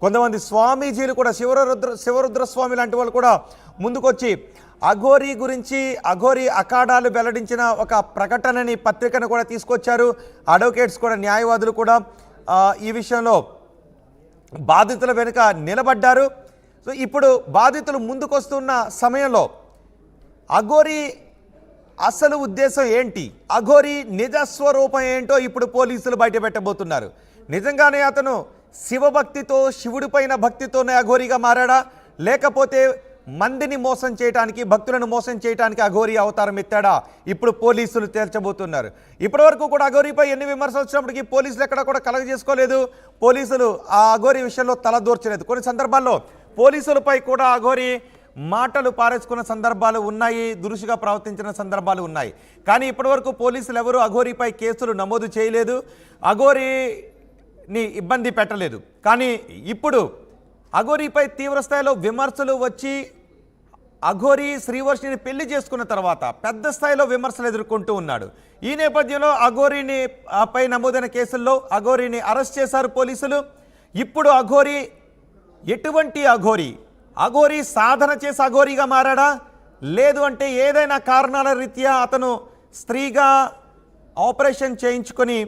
కొంతమంది స్వామీజీలు కూడా శివరుద్ర స్వామి లాంటి వాళ్ళు కూడా ముందుకొచ్చి అఘోరీ గురించి అఘోరీ అఖాడాలు వెల్లడించిన ఒక ప్రకటనని పత్రికను కూడా తీసుకొచ్చారు. అడ్వకేట్స్ కూడా న్యాయవాదులు కూడా ఈ విషయంలో బాధితుల వెనుక నిలబడ్డారు. సో ఇప్పుడు బాధితులు ముందుకొస్తున్న సమయంలో అఘోరీ అసలు ఉద్దేశం ఏంటి, అఘోరీ నిజస్వరూపం ఏంటో ఇప్పుడు పోలీసులు బయటపెట్టబోతున్నారు. నిజంగానే అతను శివభక్తితో శివుడిపైన భక్తితోనే అఘోరీగా మారాడా, లేకపోతే మందిని మోసం చేయడానికి భక్తులను మోసం చేయడానికి అఘోరీ అవతారం ఎత్తాడా, ఇప్పుడు పోలీసులు తేల్చబోతున్నారు. ఇప్పటి వరకు కూడా అఘోరీపై ఎన్ని విమర్శలు వచ్చినప్పటికీ పోలీసులు ఎక్కడ కూడా కలగజేసుకోలేదు. పోలీసులు ఆ అఘోరీ విషయంలో తలదూర్చలేదు. కొన్ని సందర్భాల్లో పోలీసులపై కూడా అఘోరీ మాటలు పారేసుకున్న సందర్భాలు ఉన్నాయి, దురుసుగా ప్రవర్తించిన సందర్భాలు ఉన్నాయి. కానీ ఇప్పటివరకు పోలీసులు ఎవరు అఘోరీపై కేసులు నమోదు చేయలేదు, అఘోరీని ఇబ్బంది పెట్టలేదు. కానీ ఇప్పుడు అఘోరీపై తీవ్రస్థాయిలో విమర్శలు వచ్చి అఘోరీ శ్రీవర్షిని పెళ్లి చేసుకున్న తర్వాత పెద్ద స్థాయిలో విమర్శలు ఎదుర్కొంటూ ఉన్నాడు. ఈ నేపథ్యంలో అఘోరీని పై నమోదైన కేసుల్లో అఘోరీని అరెస్ట్ చేశారు పోలీసులు. ఇప్పుడు అఘోరీ ఎటువంటి అఘోరీ, అఘోరీ సాధన చేసి అఘోరీగా మారాడా, లేదు అంటే ఏదైనా కారణాల రీత్యా అతను స్త్రీగా ఆపరేషన్ చేయించుకొని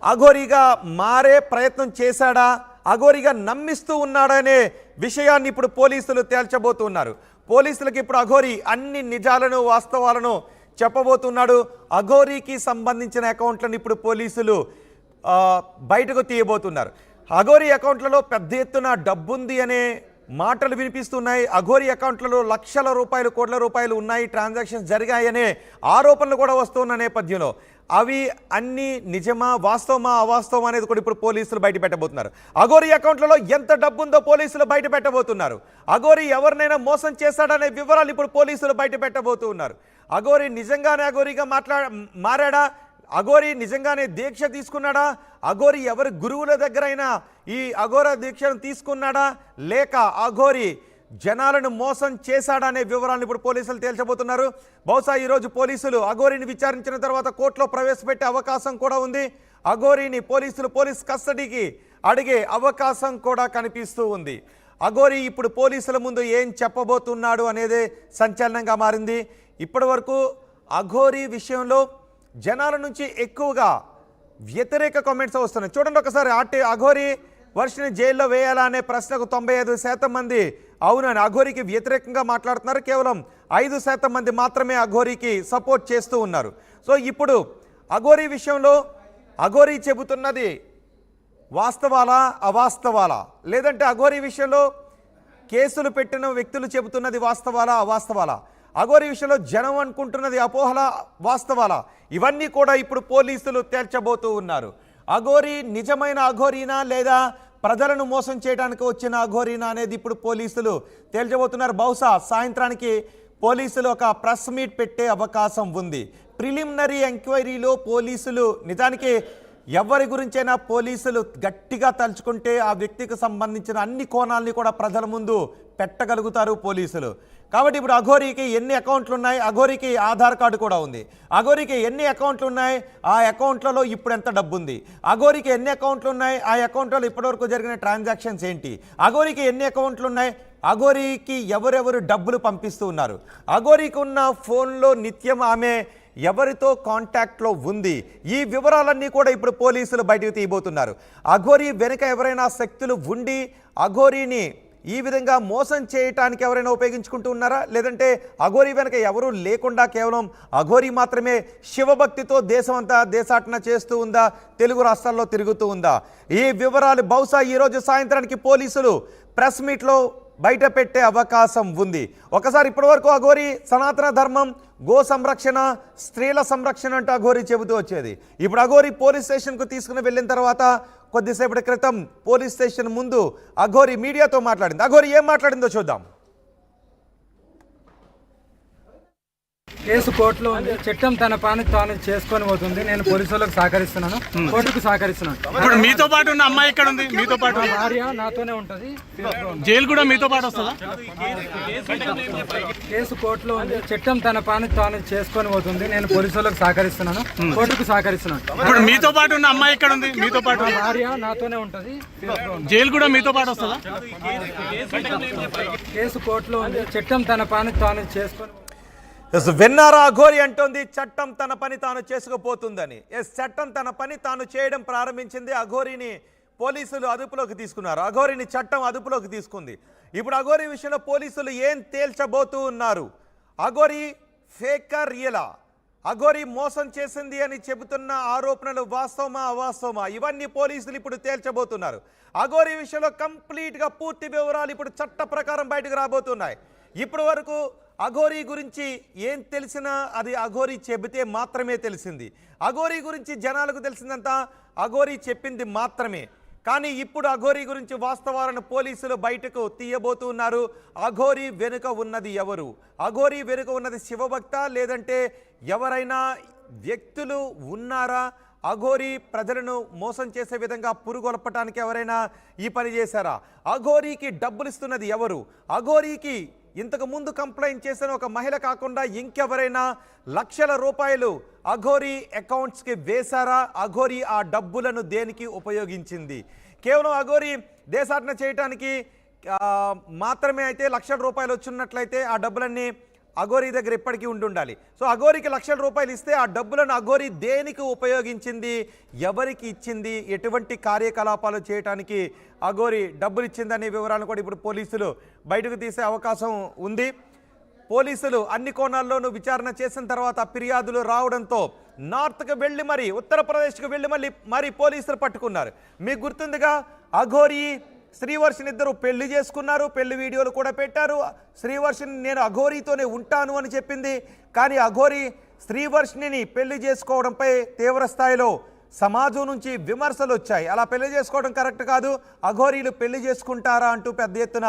అఘోరీగా మారే ప్రయత్నం చేశాడా, అఘోరీగా నమ్మిస్తూ ఉన్నాడనే విషయాన్ని ఇప్పుడు పోలీసులు తేల్చబోతున్నారు. పోలీసులకు ఇప్పుడు అఘోరీ అన్ని నిజాలను వాస్తవాలను చెప్పబోతున్నాడు. అఘోరీకి సంబంధించిన అకౌంట్లను ఇప్పుడు పోలీసులు బయటకు తీయబోతున్నారు. అఘోరీ అకౌంట్లలో పెద్ద ఎత్తున డబ్బుంది అనే మాటలు వినిపిస్తున్నాయి. అఘోరీ అకౌంట్లలో లక్షల రూపాయలు కోట్ల రూపాయలు ఉన్నాయి, ట్రాన్సాక్షన్స్ జరిగాయనే ఆరోపణలు కూడా వస్తున్న నేపథ్యంలో అవి అన్నీ నిజమా వాస్తవమా అవాస్తవం అనేది కూడా ఇప్పుడు పోలీసులు బయట పెట్టబోతున్నారు. అఘోరీ అకౌంట్లలో ఎంత డబ్బు ఉందో పోలీసులు బయట పెట్టబోతున్నారు. అఘోరీ ఎవరినైనా మోసం చేశాడనే వివరాలు ఇప్పుడు పోలీసులు బయట పెట్టబోతున్నారు. అఘోరీ నిజంగానే అఘోరీగా మారాడా, అఘోరీ నిజంగానే దీక్ష తీసుకున్నాడా, అఘోరీ ఎవరి గురువుల దగ్గరైనా ఈ అఘోర దీక్షను తీసుకున్నాడా, లేక అఘోరీ జనాలను మోసం చేశాడనే వివరాలను ఇప్పుడు పోలీసులు తేల్చబోతున్నారు. బహుశా ఈరోజు పోలీసులు అఘోరీని విచారించిన తర్వాత కోర్టులో ప్రవేశపెట్టే అవకాశం కూడా ఉంది. అఘోరీని పోలీస్ కస్టడీకి అడిగే అవకాశం కూడా కనిపిస్తూ ఉంది. అఘోరీ ఇప్పుడు పోలీసుల ముందు ఏం చెప్పబోతున్నాడు అనేది సంచలనంగా మారింది. ఇప్పటి వరకు అఘోరీ విషయంలో జనాల నుంచి ఎక్కువగా వ్యతిరేక కామెంట్స్ వస్తున్నాయి. చూడండి ఒకసారి, అఘోరీ వర్షిని జైల్లో వేయాలా అనే ప్రశ్నకు 95% మంది అవునని అఘోరీకి వ్యతిరేకంగా మాట్లాడుతున్నారు. కేవలం 5% మంది మాత్రమే అఘోరీకి సపోర్ట్ చేస్తూ ఉన్నారు. సో ఇప్పుడు అఘోరీ విషయంలో అఘోరీ చెబుతున్నది వాస్తవాలా అవాస్తవాలా, లేదంటే అఘోరీ విషయంలో కేసులు పెట్టిన వ్యక్తులు చెబుతున్నది వాస్తవాలా అవాస్తవాలా, అఘోరీ విషయంలో జనం అనుకుంటున్నది అపోహల వాస్తవాలా, ఇవన్నీ కూడా ఇప్పుడు పోలీసులు తేల్చబోతూ ఉన్నారు. అఘోరీ నిజమైన అఘోరీనా లేదా ప్రజలను మోసం చేయడానికి వచ్చిన అఘోరీనా అనేది ఇప్పుడు పోలీసులు తేల్చబోతున్నారు. బహుశా సాయంత్రానికి పోలీసులు ఒక ప్రెస్ మీట్ పెట్టే అవకాశం ఉంది. ప్రిలిమినరీ ఎంక్వైరీలో పోలీసులు నిజానికి ఎవరి గురించైనా పోలీసులు గట్టిగా తలుచుకుంటే ఆ వ్యక్తికి సంబంధించిన అన్ని కోణాలని కూడా ప్రజల ముందు పెట్టగలుగుతారు పోలీసులు. కాబట్టి ఇప్పుడు అఘోరీకి ఎన్ని అకౌంట్లు ఉన్నాయి, అఘోరీకి ఆధార్ కార్డు కూడా ఉంది, అఘోరీకి ఎన్ని అకౌంట్లు ఉన్నాయి, ఆ అకౌంట్లలో ఇప్పుడు ఎంత డబ్బు ఉంది, అఘోరీకి ఎన్ని అకౌంట్లు ఉన్నాయి, ఆ అకౌంట్లలో ఇప్పటివరకు జరిగిన ట్రాన్సాక్షన్స్ ఏంటి, అఘోరీకి ఎన్ని అకౌంట్లు ఉన్నాయి, అఘోరీకి ఎవరెవరు డబ్బులు పంపిస్తూ ఉన్నారు, అఘోరీకి ఉన్న ఫోన్లో నిత్యం ఆమె ఎవరితో కాంటాక్ట్లో ఉంది, ఈ వివరాలన్నీ కూడా ఇప్పుడు పోలీసులు బయటకు తీయబోతున్నారు. అఘోరీ వెనుక ఎవరైనా శక్తులు ఉండి అఘోరీని ఈ విధంగా మోసం చేయటానికి ఎవరైనా ఉపయోగించుకుంటూ ఉన్నారా, లేదంటే అఘోరీ వెనక ఎవరూ లేకుండా కేవలం అఘోరీ మాత్రమే శివభక్తితో దేశమంతా దేశాటన చేస్తూ ఉందా, తెలుగు రాష్ట్రాల్లో తిరుగుతూ ఉందా, ఈ వివరాలు బహుశా ఈరోజు సాయంత్రానికి పోలీసులు ప్రెస్ మీట్లో బయట పెట్టే అవకాశం ఉంది. ఒకసారి ఇప్పటివరకు అఘోరీ సనాతన ధర్మం, గో సంరక్షణ, స్త్రీల సంరక్షణ అంటూ అఘోరీ చెబుతూ వచ్చేది. ఇప్పుడు అఘోరీ పోలీస్ స్టేషన్కు తీసుకుని వెళ్ళిన తర్వాత కొద్దిసేపటి క్రితం పోలీస్ స్టేషన్ ముందు అఘోరీ మీడియాతో మాట్లాడింది. అఘోరీ ఏం మాట్లాడిందో చూద్దాం. కేసు కోర్టులో ఉంది. చట్టం తన పని తాను చేసుకొని పోతుంది. నేను పోలీసులకు సహకరిస్తున్నాను, కోర్టుకు సహకరిస్తున్నాను. ఇప్పుడు మీతో పాటు ఉన్న అమ్మాయి ఇక్కడ ఉంది, మీతో పాటు నా భార్య నాతోనే ఉంటది. జైలు కూడా మీతో పాటు వస్తుందా? కేసు కోర్టులో ఉంది. చట్టం తన పని తాను చేసుకొని పోతుంది. నేను పోలీసులకు సహకరిస్తున్నాను, కోర్టుకు సహకరిస్తున్నాను. ఇప్పుడు మీతో పాటు ఉన్న అమ్మాయి ఇక్కడ ఉంది, మీతో పాటు నా భార్య నాతోనే ఉంటది. జైలు కూడా మీతో పాటు వస్తుందా? కేసు కోర్టులో ఉంది. చట్టం తన పని తాను చేసుకొని విన్నారా? అఘోరి అంటోంది చట్టం తన పని తాను చేసుకుపోతుందని. చట్టం తన పని తాను చేయడం ప్రారంభించింది. అఘోరిని పోలీసులు అదుపులోకి తీసుకున్నారు. అఘోరిని చట్టం అదుపులోకి తీసుకుంది. ఇప్పుడు అఘోరి విషయంలో పోలీసులు ఏం తేల్చబోతూ ఉన్నారు? అఘోరి ఫేకా రియలా? అఘోరి మోసం చేసింది అని చెబుతున్న ఆరోపణలు వాస్తవమా అవాస్తవమా? ఇవన్నీ పోలీసులు ఇప్పుడు తేల్చబోతున్నారు. అఘోరి విషయంలో కంప్లీట్గా పూర్తి వివరాలు ఇప్పుడు చట్ట ప్రకారం బయటకు రాబోతున్నాయి. ఇప్పటి వరకు అఘోరి గురించి ఏం తెలిసినా అది అఘోరి చెబితే మాత్రమే తెలిసింది. అఘోరి గురించి జనాలకు తెలిసిందంతా అఘోరి చెప్పింది మాత్రమే. కానీ ఇప్పుడు అఘోరి గురించి వాస్తవాలను పోలీసులు బయటకు తీయబోతున్నారు. అఘోరి వెనుక ఉన్నది ఎవరు? అఘోరి వెనుక ఉన్నది శివభక్త, లేదంటే ఎవరైనా వ్యక్తులు ఉన్నారా? అఘోరి ప్రజలను మోసం చేసే విధంగా పురుగొల్పటానికి ఎవరైనా ఈ పని చేశారా? అఘోరికి డబ్బులు ఇస్తున్నది ఎవరు? అఘోరికి ఇంతకు ముందు కంప్లైంట్ చేసిన ఒక మహిళ కాకుండా ఇంకెవరైనా లక్షల రూపాయలు అఘోరి అకౌంట్స్కి వేశారా? అఘోరి ఆ డబ్బులను దేనికి ఉపయోగించింది? కేవలం అఘోరి దేశాటన చేయటానికి మాత్రమే అయితే లక్షల రూపాయలు వచ్చినట్లయితే ఆ డబ్బులన్నీ అఘోరి దగ్గర ఇప్పటికీ ఉండాలి. సో అఘోరికి లక్షల రూపాయలు ఇస్తే ఆ డబ్బులను అఘోరి దేనికి ఉపయోగించింది, ఎవరికి ఇచ్చింది, ఎటువంటి కార్యకలాపాలు చేయడానికి అఘోరి డబ్బులు ఇచ్చిందనే వివరాలను కూడా ఇప్పుడు పోలీసులు బయటకు తీసే అవకాశం ఉంది. పోలీసులు అన్ని కోణాల్లోనూ విచారణ చేసిన తర్వాత ఫిర్యాదులు రావడంతో నార్త్కి వెళ్ళి మరి ఉత్తరప్రదేశ్కి వెళ్ళి మరి పోలీసులు పట్టుకున్నారు. మీకు గుర్తుందిగా, అఘోరి శ్రీవర్షిని ఇద్దరు పెళ్లి చేసుకున్నారు, పెళ్లి వీడియోలు కూడా పెట్టారు. శ్రీవర్షిని నేను అఘోరితోనే ఉంటాను అని చెప్పింది. కానీ అఘోరి శ్రీవర్షిని పెళ్లి చేసుకోవడంపై తీవ్ర స్థాయిలో సమాజం నుంచి విమర్శలు వచ్చాయి. అలా పెళ్లి చేసుకోవడం కరెక్ట్ కాదు, అఘోరీలు పెళ్లి చేసుకుంటారా అంటూ పెద్ద ఎత్తున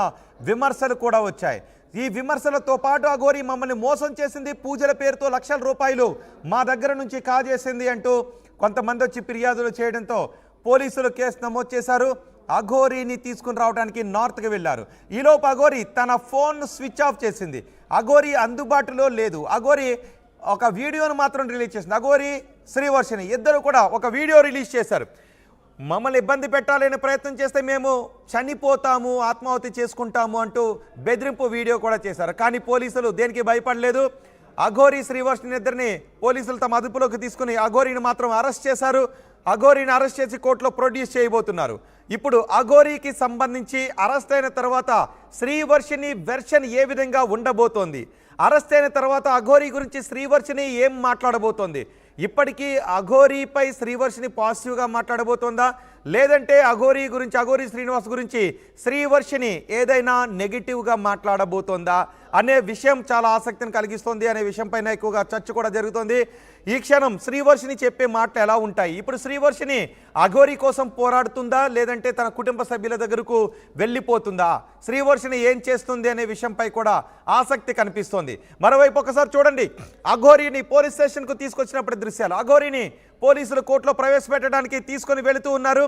విమర్శలు కూడా వచ్చాయి. ఈ విమర్శలతో పాటు అఘోరి మమ్మల్ని మోసం చేసింది, పూజల పేరుతో లక్షల రూపాయలు మా దగ్గర నుంచి కాజేసింది అంటూ కొంతమంది వచ్చి ఫిర్యాదులు చేయడంతో పోలీసులు కేసు నమోదు చేశారు. అఘోరిని తీసుకుని రావడానికి నార్త్కి వెళ్ళారు. ఈలోపు అఘోరి తన ఫోన్ స్విచ్ ఆఫ్ చేసింది. అఘోరి అందుబాటులో లేదు. అఘోరి ఒక వీడియోను మాత్రం రిలీజ్ చేసింది. అఘోరి శ్రీవర్షిని ఇద్దరు కూడా ఒక వీడియో రిలీజ్ చేశారు. మమ్మల్ని ఇబ్బంది పెట్టాలని ప్రయత్నం చేస్తే మేము చనిపోతాము, ఆత్మాహుతి చేసుకుంటాము అంటూ బెదిరింపు వీడియో కూడా చేశారు. కానీ పోలీసులు దేనికి భయపడలేదు. అఘోరి శ్రీవర్షిని ఇద్దరిని పోలీసులు తమ అదుపులోకి తీసుకుని అఘోరిని మాత్రం అరెస్ట్ చేశారు. అఘోరిని అరెస్ట్ చేసి కోర్టులో ప్రొడ్యూస్ చేయబోతున్నారు. ఇప్పుడు అఘోరికి సంబంధించి అరెస్ట్ అయిన తర్వాత శ్రీవర్షిని వెర్షన్ ఏ విధంగా ఉండబోతోంది? అరెస్ట్ అయిన తర్వాత అఘోరి గురించి శ్రీవర్షిని ఏం మాట్లాడబోతోంది? ఇప్పటికీ అఘోరిపై శ్రీవర్షిని పాజిటివ్గా మాట్లాడబోతోందా, లేదంటే అఘోరి గురించి, అఘోరి శ్రీనివాస్ గురించి శ్రీవర్షిని ఏదైనా నెగిటివ్గా మాట్లాడబోతోందా అనే విషయం చాలా ఆసక్తిని కలిగిస్తోంది. అనే విషయంపైన ఎక్కువగా చర్చ కూడా జరుగుతోంది. ఈ క్షణం శ్రీవర్షిని చెప్పే మాటలు ఎలా ఉంటాయి? ఇప్పుడు శ్రీవర్షిని అఘోరి కోసం పోరాడుతుందా, లేదంటే తన కుటుంబ సభ్యుల దగ్గరకు వెళ్ళిపోతుందా? శ్రీవర్షిని ఏం చేస్తుంది అనే విషయంపై కూడా ఆసక్తి కనిపిస్తోంది. మరోవైపు ఒకసారి చూడండి, అఘోరిని పోలీస్ స్టేషన్కు తీసుకొచ్చినప్పుడు దృశ్యాలు. అఘోరిని పోలీసులు కోర్టులో ప్రవేశపెట్టడానికి తీసుకొని వెళుతూ ఉన్నారు.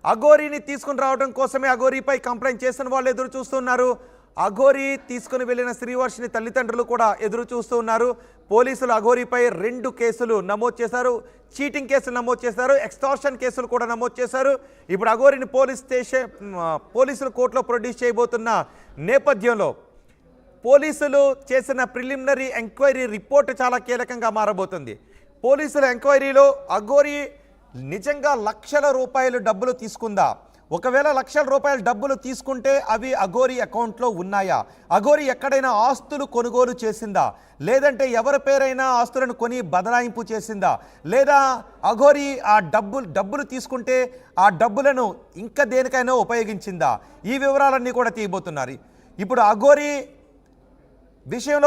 అఘోరిని తీసుకుని రావడం కోసమే అఘోరిపై కంప్లైంట్ చేసిన వాళ్ళు ఎదురు చూస్తున్నారు. అఘోరి తీసుకుని వెళ్ళిన శ్రీవర్షిని తల్లిదండ్రులు కూడా ఎదురు చూస్తూ ఉన్నారు. పోలీసులు అఘోరిపై 2 కేసులు నమోదు చేశారు. చీటింగ్ కేసులు నమోదు చేశారు, ఎక్స్టార్షన్ కేసులు కూడా నమోదు చేశారు. ఇప్పుడు అఘోరిని పోలీసులు కోర్టులో ప్రొడ్యూస్ చేయబోతున్న నేపథ్యంలో పోలీసులు చేసిన ప్రిలిమినరీ ఎంక్వైరీ రిపోర్ట్ చాలా కీలకంగా మారబోతుంది. పోలీసుల ఎంక్వైరీలో అఘోరి నిజంగా లక్షల రూపాయలు డబ్బులు తీసుకుందా? ఒకవేళ లక్షల రూపాయల డబ్బులు తీసుకుంటే అవి అఘోరి అకౌంట్లో ఉన్నాయా? అఘోరి ఎక్కడైనా ఆస్తులు కొనుగోలు చేసిందా, లేదంటే ఎవరి పేరైనా ఆస్తులను కొని బదలాయింపు చేసిందా, లేదా అఘోరి ఆ డబ్బులు తీసుకుంటే ఆ డబ్బులను ఇంకా దేనికైనా ఉపయోగించిందా? ఈ వివరాలన్నీ కూడా తీయబోతున్నారు. ఇప్పుడు అఘోరి విషయంలో